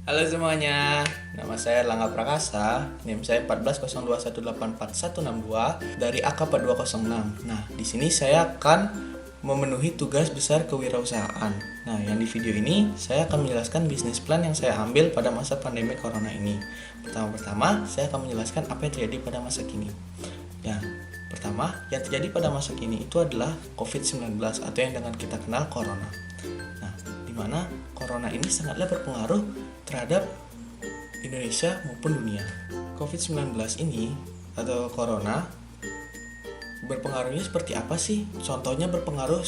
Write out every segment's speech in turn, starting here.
Halo semuanya, nama saya Erlangga Prakasa, NIM saya 1402184162 dari AK4206. Nah, di sini saya akan memenuhi tugas besar kewirausahaan. Nah, yang di video ini saya akan menjelaskan bisnis plan yang saya ambil pada masa pandemi corona ini. Pertama-tama, saya akan menjelaskan apa yang terjadi pada masa kini. Ya, pertama, yang terjadi pada masa kini itu adalah COVID-19 atau yang dengan kita kenal corona. Nah, di mana corona ini sangatlah berpengaruh terhadap Indonesia maupun dunia. COVID-19 ini atau corona berpengaruhnya seperti apa sih? Contohnya berpengaruh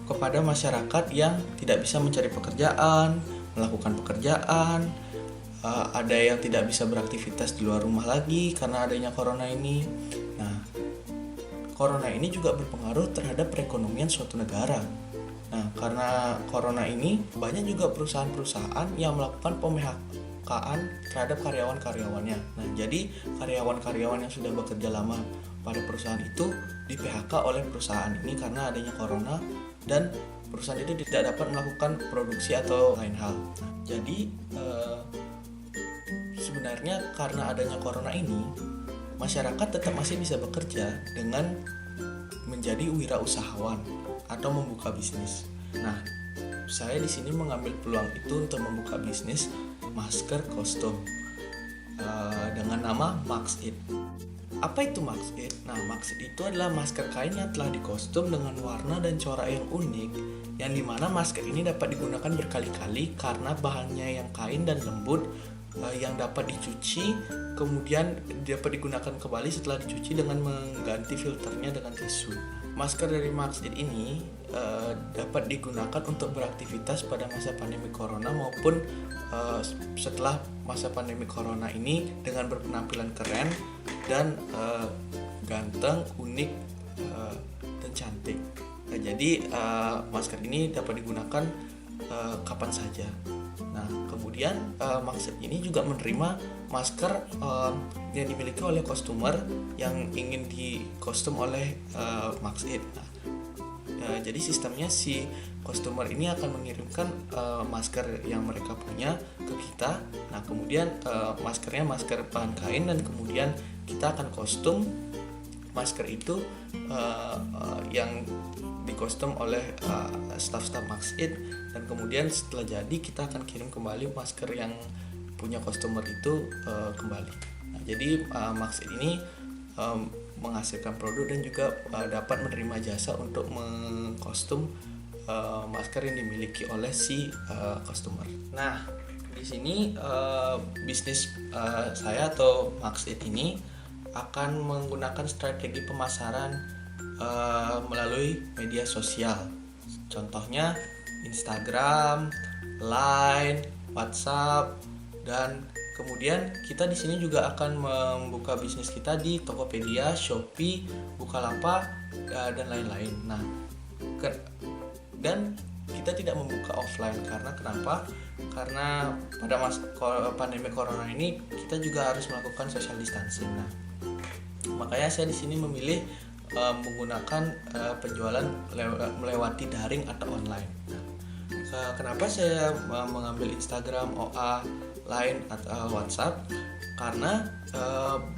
kepada masyarakat yang tidak bisa mencari pekerjaan, melakukan pekerjaan, ada yang tidak bisa beraktivitas di luar rumah lagi karena adanya corona ini. Nah, corona ini juga berpengaruh terhadap perekonomian suatu negara. Nah, karena corona ini banyak juga perusahaan-perusahaan yang melakukan PMHK-an terhadap karyawan-karyawannya. Nah, jadi karyawan-karyawan yang sudah bekerja lama pada perusahaan itu di PHK oleh perusahaan ini karena adanya corona dan perusahaan itu tidak dapat melakukan produksi atau lain hal. Nah, jadi sebenarnya karena adanya corona ini, masyarakat tetap masih bisa bekerja dengan menjadi wirausahawan atau membuka bisnis. Nah, saya di sini mengambil peluang itu untuk membuka bisnis masker kostum dengan nama Max It. Apa itu Max It? Nah, Max It itu adalah masker kain yang telah dikostum dengan warna dan corak yang unik, yang dimana masker ini dapat digunakan berkali-kali karena bahannya yang kain dan lembut, yang dapat dicuci, kemudian dapat digunakan kembali setelah dicuci dengan mengganti filternya dengan tisu. Masker dari Max It ini dapat digunakan untuk beraktivitas pada masa pandemi corona maupun setelah masa pandemi corona ini dengan berpenampilan keren dan ganteng, unik, dan cantik. Nah, jadi masker ini dapat digunakan kapan saja. Nah, kemudian Max It ini juga menerima masker yang dimiliki oleh customer yang ingin dikostum oleh Max It. Nah, jadi sistemnya si customer ini akan mengirimkan masker yang mereka punya ke kita. Nah, kemudian maskernya masker bahan kain dan kemudian kita akan kostum masker itu yang dikostum oleh staff-staff Max It, dan kemudian setelah jadi kita akan kirim kembali masker yang punya customer itu kembali. Nah, jadi Max It ini menghasilkan produk dan juga dapat menerima jasa untuk mengkostum masker yang dimiliki oleh si customer. Nah, di sini bisnis saya atau Max It ini akan menggunakan strategi pemasaran melalui media sosial. Contohnya Instagram, Line, WhatsApp, dan kemudian kita di sini juga akan membuka bisnis kita di Tokopedia, Shopee, Bukalapak, dan lain-lain. Nah, dan kita tidak membuka offline karena kenapa? Karena pada masa pandemi corona ini kita juga harus melakukan social distancing. Nah, makanya saya di sini memilih menggunakan penjualan melewati daring atau online. Kenapa saya mengambil Instagram, OA, Line atau WhatsApp? Karena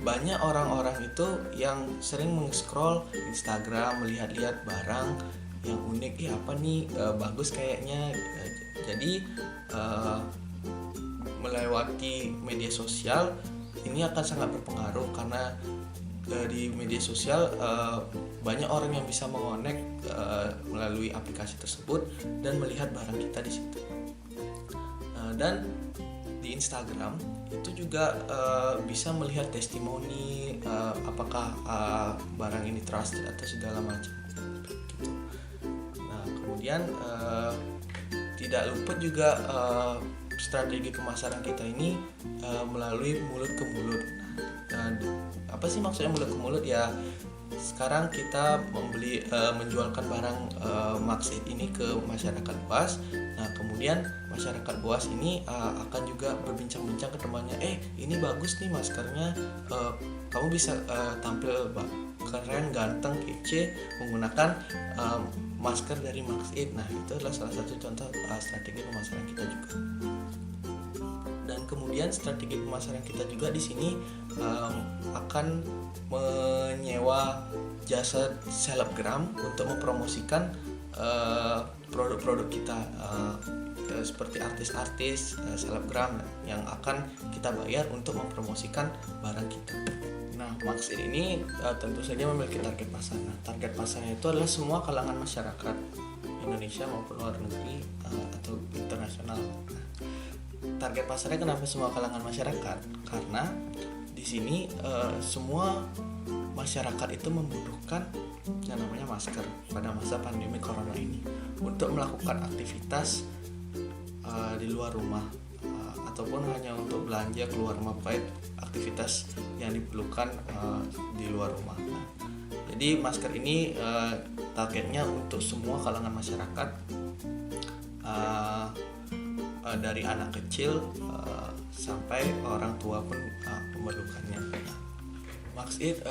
banyak orang-orang itu yang sering meng-scroll Instagram, melihat-lihat barang yang unik, apa nih bagus kayaknya. Jadi melewati media sosial ini akan sangat berpengaruh karena di media sosial banyak orang yang bisa mengonek melalui aplikasi tersebut dan melihat barang kita di situ. Dan di Instagram itu juga bisa melihat testimoni apakah barang ini trusted atau segala macam. Nah, kemudian tidak luput juga strategi pemasaran kita ini melalui mulut ke mulut. Nah, apa sih maksudnya mulut ke mulut? Ya, sekarang kita menjualkan barang Max It ini ke masyarakat luas. Nah, kemudian masyarakat luas ini akan juga berbincang-bincang ke temannya, ini bagus nih maskernya, kamu bisa tampil keren, ganteng, kece menggunakan masker dari Max It. Nah, itu adalah salah satu contoh strategi pemasaran kita juga. Dan kemudian strategi pemasaran kita juga di sini akan menyewa jasa selebgram untuk mempromosikan produk-produk kita, seperti artis-artis selebgram yang akan kita bayar untuk mempromosikan barang kita. Nah, Max It ini tentu saja memiliki target pasar. Nah, target pasarnya itu adalah semua kalangan masyarakat Indonesia maupun luar negeri atau internasional. Nah, target pasarnya kenapa semua kalangan masyarakat? Karena di sini semua masyarakat itu membutuhkan yang namanya masker pada masa pandemi corona ini untuk melakukan aktivitas di luar rumah ataupun hanya untuk belanja keluar rumah, baik aktivitas yang diperlukan di luar rumah. Nah, jadi masker ini targetnya untuk semua kalangan masyarakat, dari anak kecil sampai orang tua pun memerlukannya. Max It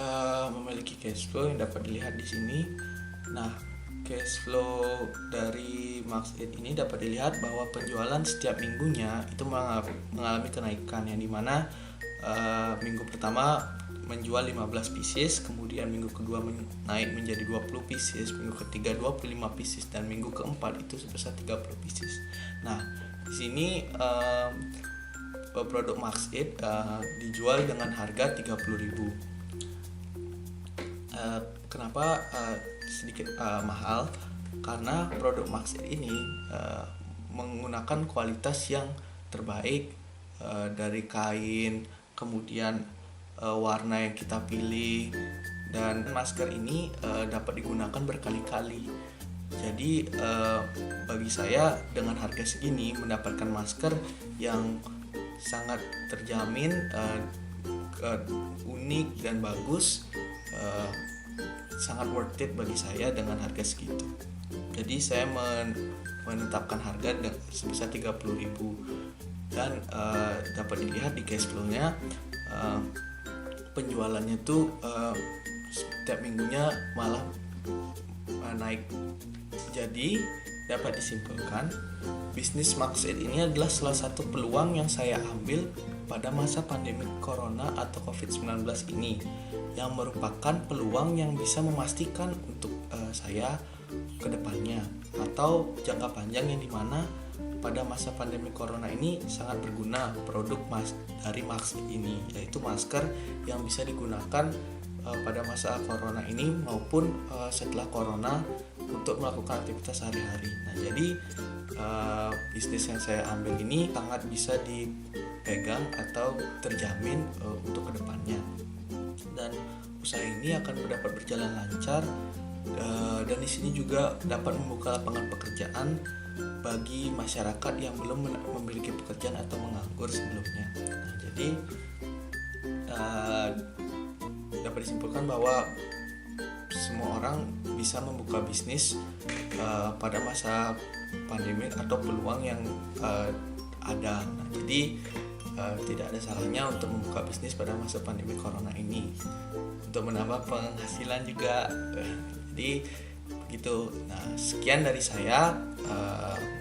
memiliki cash flow yang dapat dilihat di sini. Nah, cash flow dari Max It ini dapat dilihat bahwa penjualan setiap minggunya itu mengalami kenaikan, yang dimana minggu pertama menjual 15 pieces, kemudian minggu kedua naik menjadi 20 pieces, minggu ketiga 25 pieces, dan minggu keempat itu sebesar 30 pieces. Nah, di sini produk Max It dijual dengan harga 30.000. Kenapa sedikit mahal? Karena produk Max It ini menggunakan kualitas yang terbaik dari kain, kemudian warna yang kita pilih, dan masker ini dapat digunakan berkali-kali. Jadi bagi saya dengan harga segini mendapatkan masker yang sangat terjamin unik dan bagus, sangat worth it bagi saya dengan harga segitu. Jadi saya menetapkan harga sebesar 30.000, dan dapat dilihat di cash flow-nya penjualannya tuh setiap minggunya malah naik. Jadi dapat disimpulkan bisnis Max It ini adalah salah satu peluang yang saya ambil pada masa pandemi corona atau COVID-19 ini, yang merupakan peluang yang bisa memastikan untuk saya ke depannya atau jangka panjang, yang dimana pada masa pandemi corona ini sangat berguna produk dari Max It ini, yaitu masker yang bisa digunakan pada masa corona ini maupun setelah corona untuk melakukan aktivitas sehari-hari. Nah, jadi bisnis yang saya ambil ini sangat bisa dipegang atau terjamin untuk kedepannya, dan usaha ini akan dapat berjalan lancar, dan di sini juga dapat membuka lapangan pekerjaan bagi masyarakat yang belum memiliki pekerjaan atau menganggur sebelumnya. Nah, jadi dapat disimpulkan bahwa semua orang bisa membuka bisnis pada masa pandemi atau peluang yang ada. Nah, jadi tidak ada salahnya untuk membuka bisnis pada masa pandemi corona ini untuk menambah penghasilan juga. Jadi begitu. Nah, sekian dari saya.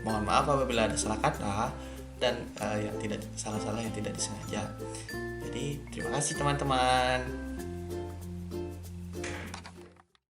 Mohon maaf apabila ada salah kata dan yang tidak salah-salah yang tidak disengaja. Jadi terima kasih teman-teman.